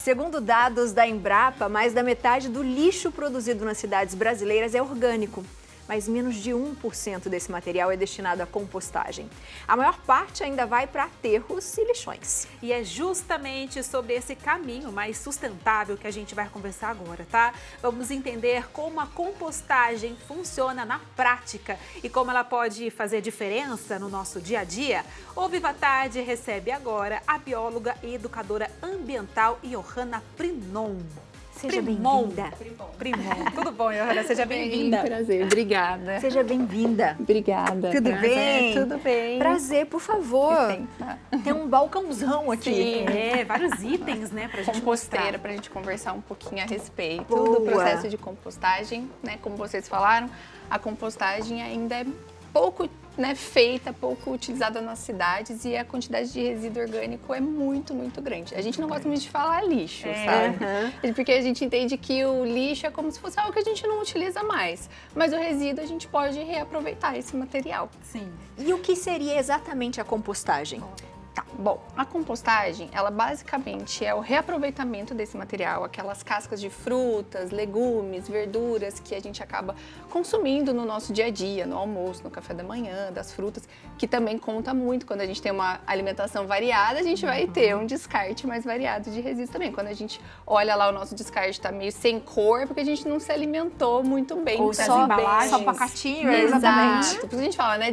Segundo dados da Embrapa, mais da metade do lixo produzido nas cidades brasileiras é orgânico, mas menos de 1% desse material é destinado à compostagem. A maior parte ainda vai para aterros e lixões. E é justamente sobre esse caminho mais sustentável que a gente vai conversar agora, tá? Vamos entender como a compostagem funciona na prática e como ela pode fazer diferença no nosso dia a dia. O Viva Tarde recebe agora a bióloga e educadora ambiental Johanna Prinon. Seja bem-vinda. Primon. Tudo bom, Johanna? Seja bem-vinda. Prazer, obrigada. Seja bem-vinda. Obrigada. Tudo bem? Tudo bem. Prazer, por favor. Tem um balcãozão aqui. Sim. É, vários itens, né, pra gente Composteira, mostrar. pra gente conversar um pouquinho a respeito Boa. do processo de compostagem, né? Como vocês falaram, a compostagem ainda é pouco, né, feita, pouco utilizada nas cidades e a quantidade de resíduo orgânico é muito, muito grande. A gente não gosta muito de falar lixo, sabe? Porque a gente entende que o lixo é como se fosse algo que a gente não utiliza mais, mas o resíduo a gente pode reaproveitar esse material. Sim. E o que seria exatamente a compostagem? Tá, bom, a compostagem, ela basicamente é o reaproveitamento desse material, aquelas cascas de frutas, legumes, verduras que a gente acaba consumindo no nosso dia a dia, no almoço, no café da manhã, das frutas, que também conta muito. Quando a gente tem uma alimentação variada, a gente vai ter um descarte mais variado de resíduos também. Quando a gente olha lá, o nosso descarte está meio sem cor, porque a gente não se alimentou muito bem. Ou das só embalagens. só pacotinho, Exatamente. Por isso a gente fala, né,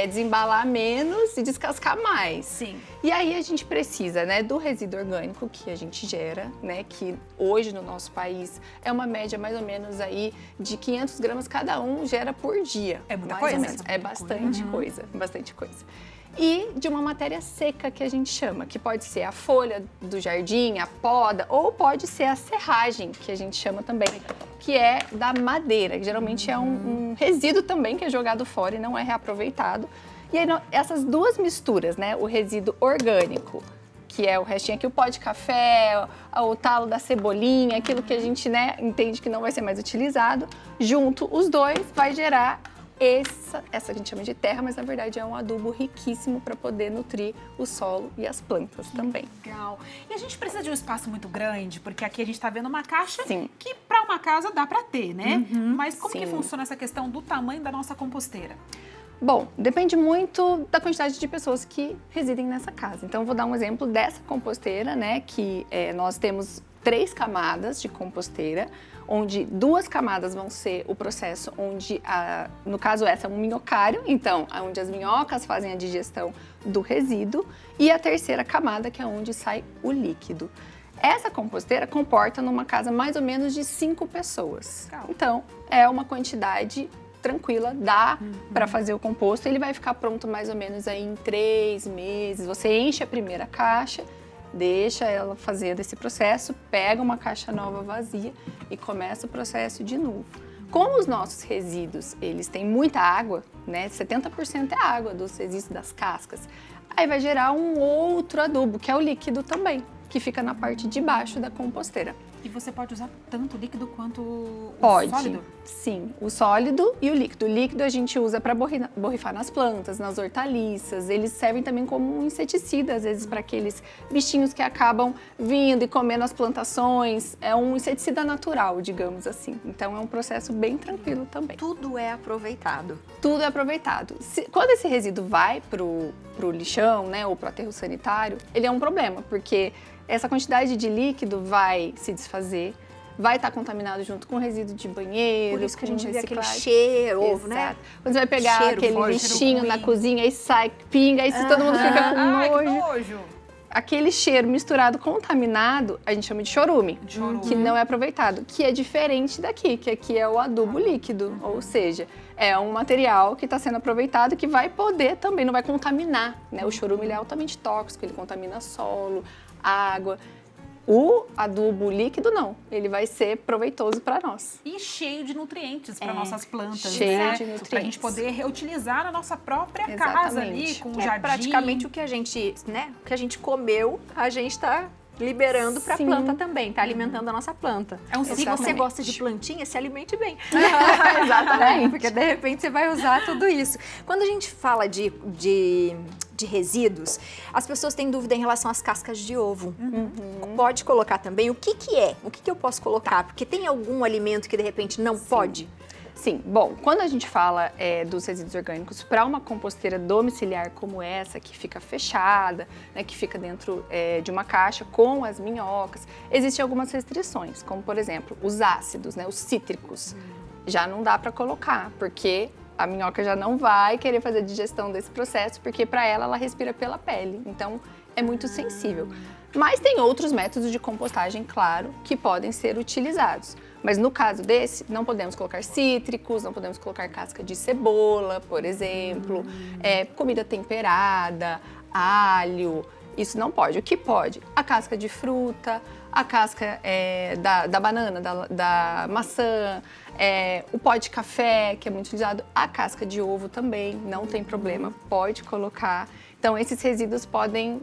desembalar menos e descascar mais. Sim. E aí a gente precisa, né, do resíduo orgânico que a gente gera, né, que hoje no nosso país é uma média mais ou menos aí de 500 gramas cada um gera por dia. É muita mais coisa? ou menos. É bastante coisa, bastante coisa. E de uma matéria seca que a gente chama, que pode ser a folha do jardim, a poda, ou pode ser a serragem, que a gente chama também, que é da madeira, que geralmente é um resíduo também que é jogado fora e não é reaproveitado. E aí, essas duas misturas, né, o resíduo orgânico, que é o restinho aqui, o pó de café, o talo da cebolinha, aquilo que a gente, né, entende que não vai ser mais utilizado, junto os dois vai gerar essa que a gente chama de terra, mas na verdade é um adubo riquíssimo para poder nutrir o solo e as plantas também. Legal. E a gente precisa de um espaço muito grande, porque aqui a gente está vendo uma caixa Sim. que para uma casa dá para ter, né? Mas como que Sim. funciona essa questão do tamanho da nossa composteira? Bom, depende muito da quantidade de pessoas que residem nessa casa. Então, eu vou dar um exemplo dessa composteira, né? Que nós temos 3 camadas de composteira, onde 2 camadas vão ser o processo onde, no caso essa é um minhocário, então, onde as minhocas fazem a digestão do resíduo, e a 3ª camada, que é onde sai o líquido. Essa composteira comporta numa casa mais ou menos de 5 pessoas. Legal. Então, é uma quantidade tranquila, dá para fazer o composto. Ele vai ficar pronto mais ou menos aí em 3 meses. Você enche a primeira caixa, deixa ela fazendo esse processo, pega uma caixa nova vazia e começa o processo de novo. Como os nossos resíduos, eles têm muita água, né? 70% é água dos resíduos das cascas. Aí vai gerar um outro adubo, que é o líquido também, que fica na parte de baixo da composteira. E você pode usar tanto o líquido quanto o Pode, sólido? sim. O sólido e o líquido. O líquido a gente usa para borrifar nas plantas, nas hortaliças. Eles servem também como um inseticida, às vezes, para aqueles bichinhos que acabam vindo e comendo as plantações. É um inseticida natural, digamos assim. Então, é um processo bem tranquilo também. Tudo é aproveitado. Tudo é aproveitado. Quando esse resíduo vai pro lixão, né, ou pro aterro sanitário, ele é um problema, porque essa quantidade de líquido vai se desfazer, vai estar contaminado junto com o resíduo de banheiro. Por isso que a gente vê aquele reciclagem. cheiro, né? Exato. Quando você vai pegar Cheiro aquele forte, lixinho cheiro na ruim. cozinha e sai, pinga, aí todo mundo fica com Ai, que nojo. nojo! Aquele cheiro misturado, contaminado, a gente chama de chorume, Chorume. que não é aproveitado, que é diferente daqui, que aqui é o adubo líquido, ou seja, é um material que está sendo aproveitado que vai poder também, não vai contaminar, né? O chorume ele é altamente tóxico, ele contamina solo, água. O adubo líquido não, ele vai ser proveitoso para nós. E cheio de nutrientes para nossas plantas, cheio né? de nutrientes. Para a gente poder reutilizar na nossa própria casa Exatamente. ali, com o É jardim. praticamente o que a gente, né? O que a gente comeu, a gente está liberando para a Sim. planta também, está alimentando a nossa planta. É um Se ciclo. você gosta de plantinha, se alimente bem. Exatamente. Porque de repente você vai usar tudo isso. Quando a gente fala de de resíduos, as pessoas têm dúvida em relação às cascas de ovo. Pode colocar também? O que é? O que eu posso colocar? Porque tem algum alimento que de repente não pode? Sim, bom, quando a gente fala dos resíduos orgânicos para uma composteira domiciliar como essa, que fica fechada, né, que fica dentro de uma caixa com as minhocas, existem algumas restrições, como por exemplo, os ácidos, né, os cítricos, já não dá para colocar, porque a minhoca já não vai querer fazer a digestão desse processo, porque para ela respira pela pele, então é muito sensível. Mas tem outros métodos de compostagem, claro, que podem ser utilizados. Mas no caso desse, não podemos colocar cítricos, não podemos colocar casca de cebola, por exemplo, comida temperada, alho, isso não pode. O que pode? A casca de fruta, a casca da banana, da maçã, o pó de café, que é muito utilizado, a casca de ovo também, não tem problema, pode colocar. Então, esses resíduos podem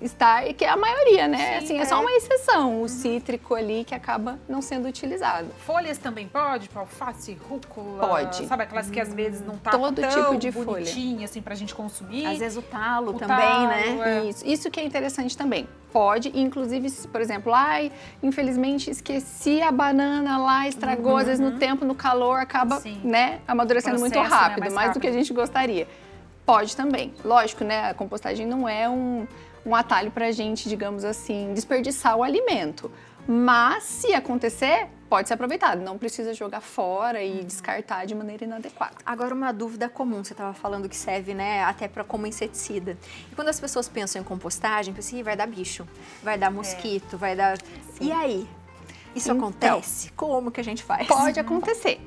estar, e que é a maioria, né? Sim, assim, é só uma exceção, o cítrico ali que acaba não sendo utilizado. Folhas também pode? Tipo, alface, rúcula? Pode. Sabe aquelas que às vezes não tá Todo tão tipo de folha. bonitinha, assim, pra gente consumir? Às vezes o talo O também, talo, né? Isso que é interessante também. Pode, inclusive, por exemplo, infelizmente esqueci a banana lá, estragou, às vezes no tempo, no calor, acaba, Sim. né, amadurecendo muito Processo, né, rápido, mais mais do que a gente gostaria. Pode também. Lógico, né, a compostagem não é um atalho pra gente, digamos assim, desperdiçar o alimento. Mas, se acontecer, pode ser aproveitado. Não precisa jogar fora e descartar de maneira inadequada. Agora, uma dúvida comum, você estava falando que serve, né, até como inseticida. E quando as pessoas pensam em compostagem, pensam, vai dar bicho, vai dar mosquito, vai dar... E aí? Isso Então, acontece? Como que a gente faz? Pode acontecer,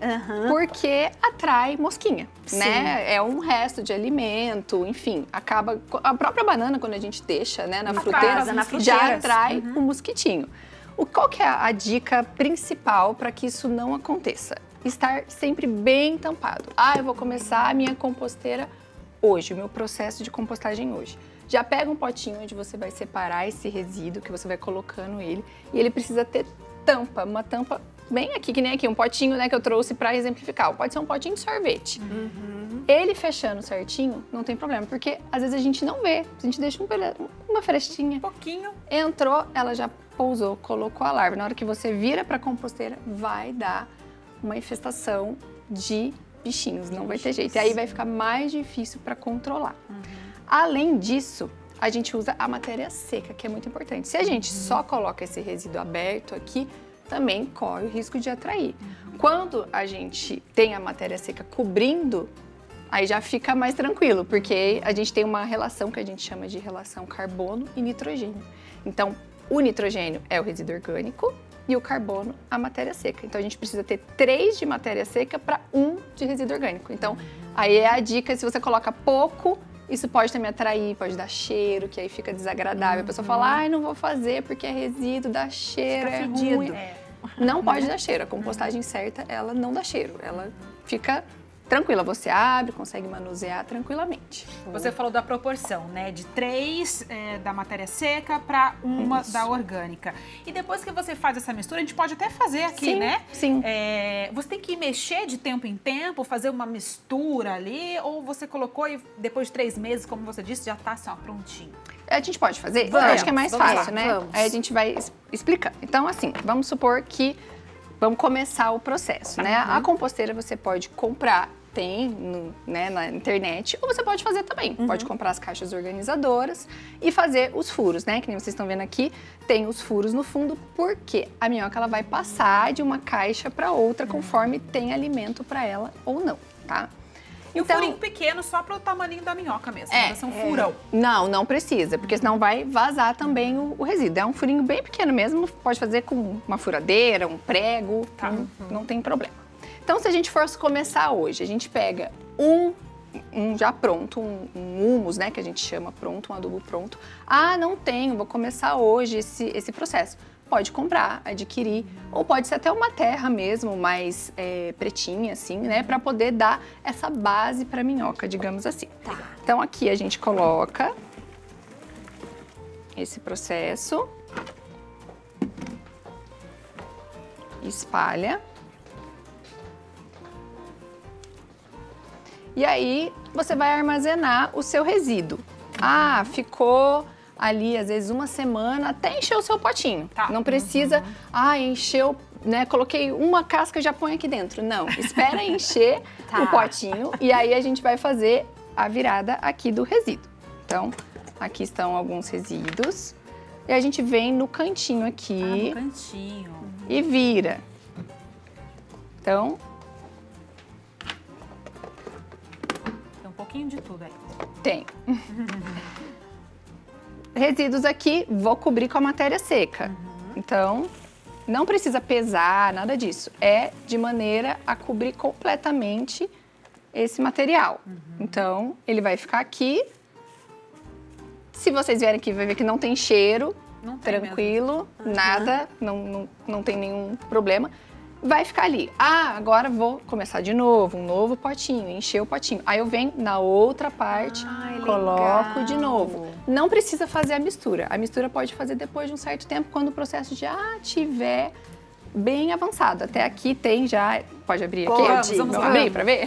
porque atrai mosquinha, né? É um resto de alimento, enfim, acaba... A própria banana, quando a gente deixa, né, na fruteira, já atrai um mosquitinho. Qual que é a dica principal para que isso não aconteça? Estar sempre bem tampado. Eu vou começar a minha composteira hoje, o meu processo de compostagem hoje. Já pega um potinho onde você vai separar esse resíduo, que você vai colocando ele, e ele precisa ter tampa, uma tampa bem aqui, que nem aqui, um potinho, né, que eu trouxe para exemplificar. Pode ser um potinho de sorvete. Ele fechando certinho, não tem problema, porque às vezes a gente não vê, a gente deixa uma frestinha. Um pouquinho. Entrou, ela já pousou, colocou a larva. Na hora que você vira para a composteira, vai dar uma infestação de bichinhos, não vai ter jeito. E aí vai ficar mais difícil para controlar. Além disso, a gente usa a matéria seca, que é muito importante. Se a gente só coloca esse resíduo aberto aqui, também corre o risco de atrair. Quando a gente tem a matéria seca cobrindo, aí já fica mais tranquilo, porque a gente tem uma relação que a gente chama de relação carbono e nitrogênio. Então, o nitrogênio é o resíduo orgânico e o carbono a matéria seca. Então, a gente precisa ter 3 de matéria seca para 1 de resíduo orgânico. Então, aí é a dica, se você coloca pouco, isso pode também atrair, pode dar cheiro, que aí fica desagradável. A pessoa fala, não vou fazer porque é resíduo, dá cheiro, Fica é fedido. ruim. Não pode dar cheiro. A compostagem certa, ela não dá cheiro. Ela fica tranquila. Você abre, consegue manusear tranquilamente. Você falou da proporção, né? De 3 da matéria seca para 1 da orgânica. E depois que você faz essa mistura, a gente pode até fazer aqui, Sim, né? sim. Você tem que mexer de tempo em tempo, fazer uma mistura ali, ou você colocou e depois de 3 meses, como você disse, já tá assim, ó, prontinho? A gente pode fazer? Vamos, Eu acho que é mais vamos fácil, lá, né? vamos. Aí a gente vai explicando. Então, assim, vamos supor que vamos começar o processo, né? A composteira você pode comprar, né, na internet, ou você pode fazer também. Pode comprar as caixas organizadoras e fazer os furos, né? Que nem vocês estão vendo aqui, tem os furos no fundo, porque a minhoca ela vai passar de uma caixa para outra conforme tem alimento para ela ou não, tá? E o furinho pequeno só para o tamaninho da minhoca mesmo, vai ser um furão. Não precisa, porque senão vai vazar também o resíduo. É um furinho bem pequeno mesmo, pode fazer com uma furadeira, um prego, não tem problema. Então, se a gente for começar hoje, a gente pega um já pronto, um humus, né, que a gente chama pronto, um adubo pronto. Não tenho, vou começar hoje esse processo. Pode comprar, adquirir, ou pode ser até uma terra mesmo, mais pretinha, assim, né, para poder dar essa base para minhoca, digamos assim. Tá. Então, aqui a gente coloca esse processo, espalha. E aí, você vai armazenar o seu resíduo. Ah, ficou ali, às vezes, uma semana até encher o seu potinho. Tá. Não precisa, encheu, né? Coloquei uma casca e já põe aqui dentro. Não, espera encher Tá. o potinho e aí a gente vai fazer a virada aqui do resíduo. Então, aqui estão alguns resíduos. E a gente vem no cantinho aqui no cantinho. e vira. Então, Tem um pouquinho de tudo aí. tem. Resíduos aqui, vou cobrir com a matéria seca. Então, não precisa pesar, nada disso. É de maneira a cobrir completamente esse material. Então, ele vai ficar aqui. Se vocês vierem aqui, vai ver que não tem cheiro, Não tem tranquilo, nada, não tem nenhum problema. Vai ficar ali. Ah, agora vou começar de novo, um novo potinho, encher o potinho. Aí eu venho na outra parte, coloco de novo. Não precisa fazer a mistura. A mistura pode fazer depois de um certo tempo, quando o processo já estiver bem avançado. Até aqui tem já... Pode abrir aqui? Vamos lá. abrir para ver?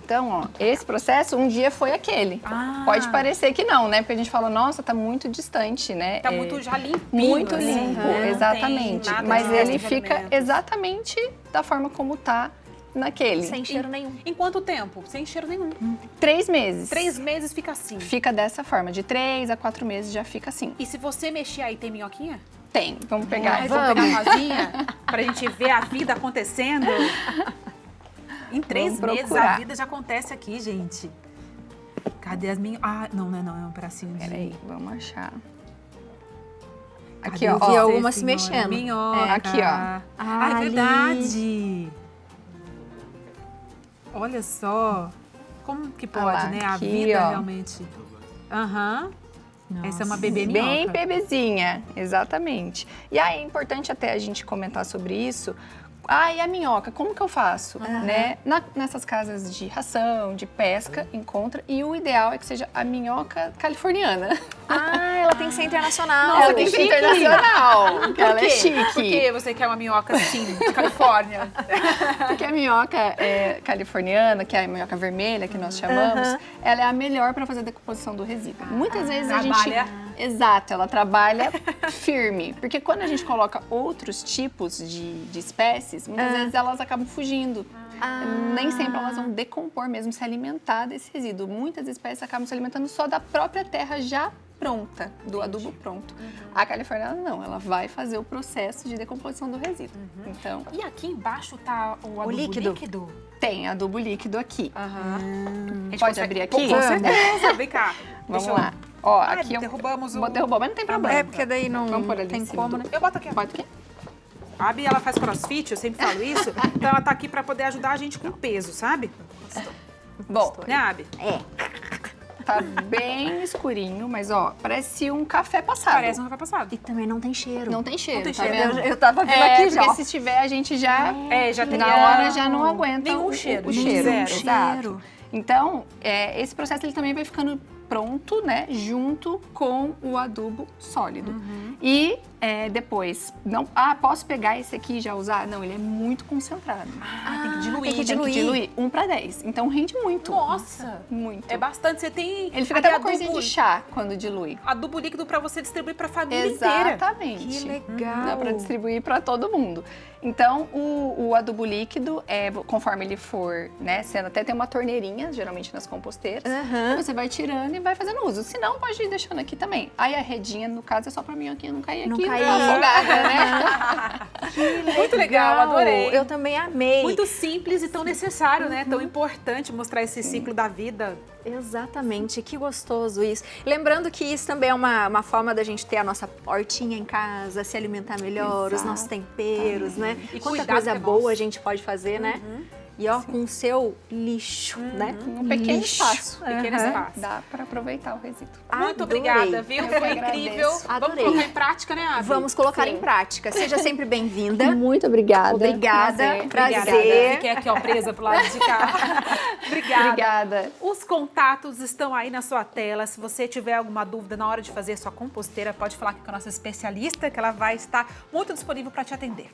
Então, ó, esse processo um dia foi aquele. Pode parecer que não, né? Porque a gente fala, nossa, tá muito distante, né? Tá muito já limpinho. Muito assim, limpo, né? Não exatamente. tem nada Mas de ele resto de fica alimentos. exatamente da forma como tá naquele. Sem cheiro nenhum. Em quanto tempo? Sem cheiro nenhum. 3 meses. 3 meses fica assim. Fica dessa forma, de 3 a 4 meses já fica assim. E se você mexer aí, tem minhoquinha? Tem, vamos pegar. Ai, vamos pegar uma vasinha pra gente ver a vida acontecendo. Em 3 Vamos meses procurar. a vida já acontece aqui, gente. Cadê as minhas... Ah, não, é um pedacinho de... Peraí, vamos achar. Cadê Aqui, ó. vi ó. algumas se senhora? mexendo. Minhoca. Aqui, ó. Ah, é Ali. verdade. Olha só. Como que pode, lá, né? A aqui, vida ó. realmente. Aham. Essa é uma bebê minhoca. Bem bebezinha, exatamente. E aí é importante até a gente comentar sobre isso. Ah, e a minhoca, como que eu faço? Né? Nessas casas de ração, de pesca, encontra. E o ideal é que seja a minhoca californiana. Ah, ela tem que ser internacional. Nossa, ela que tem que ser chique. internacional, porque ela é chique. Por que você quer uma minhoca assim, de Califórnia? Porque a minhoca californiana, que é a minhoca vermelha, que nós chamamos, ela é a melhor para fazer a decomposição do resíduo. Muitas vezes a trabalha. gente... Exato, ela trabalha firme. Porque quando a gente coloca outros tipos de espécies, muitas vezes elas acabam fugindo. Nem sempre elas vão decompor mesmo, se alimentar desse resíduo. Muitas espécies acabam se alimentando só da própria terra já pronta, do adubo pronto. A californiana não, ela vai fazer o processo de decomposição do resíduo. Então, E aqui embaixo tá o adubo líquido. tem adubo líquido aqui. Aham. A gente Pode consegue- abrir aqui? Com certeza, vem cá. Vamos Deixa eu- lá. Ó, Ai, aqui derrubamos o... derrubou, mas não tem problema. É, porque daí não Vamos pôr ali tem em cima como, do- né? Eu boto aqui. Bota aqui. A Bia, ela faz crossfit, eu sempre falo isso. Então ela tá aqui pra poder ajudar a gente com peso, sabe? Bom, Né, Abi? tá bem escurinho, mas ó, parece um café passado. Parece um café passado. E também não tem cheiro. Não tem cheiro, tem tá cheiro. vendo? Eu tava vendo É, aqui já. porque se tiver, a gente já, Já teria... na hora já não aguenta Nenhum o cheiro. o cheiro. Zero. Exato. Então, esse processo ele também vai ficando pronto, né, junto com o adubo sólido. E depois, não, posso pegar esse aqui e já usar? Não, ele é muito concentrado. Tem que diluir. tem que Tem que diluir. diluir 1 para 10. Então rende muito. Nossa! Muito. É bastante. Você tem... Ele fica até uma adubo- coisinha de chá quando dilui. Adubo líquido pra você distribuir pra família inteira. Exatamente. Que legal. Dá para distribuir para todo mundo. Então, o adubo líquido, conforme ele for, né, sendo, até tem uma torneirinha, geralmente nas composteiras, você vai tirando e vai fazendo uso. Se não, pode ir deixando aqui também. Aí a redinha, no caso, é só pra minhoquinha não cair Não aqui e cair. ficar afogada, né? Muito legal, adorei. Eu também amei. Muito simples e tão necessário, né? Tão importante mostrar esse ciclo da vida. Exatamente, que gostoso isso. Lembrando que isso também é uma forma da gente ter a nossa hortinha em casa, se alimentar melhor, os nossos temperos, né? E Quanta cuidar coisa que é boa nosso. a gente pode fazer, né? E ó, com o seu lixo, né? Um pequeno Lixo. espaço. Pequeno espaço. Dá para aproveitar o resíduo. Muito Adorei. obrigada, viu? Eu Foi que incrível. agradeço. Vamos Adorei. colocar em prática, né, Abi? Vamos colocar Sim. em prática. Seja sempre bem-vinda. Muito obrigada. Obrigada. Prazer. Prazer. Fiquei aqui, ó, presa pro lado de cá. Obrigada. Obrigada. Os contatos estão aí na sua tela. Se você tiver alguma dúvida na hora de fazer sua composteira, pode falar aqui com a nossa especialista, que ela vai estar muito disponível para te atender.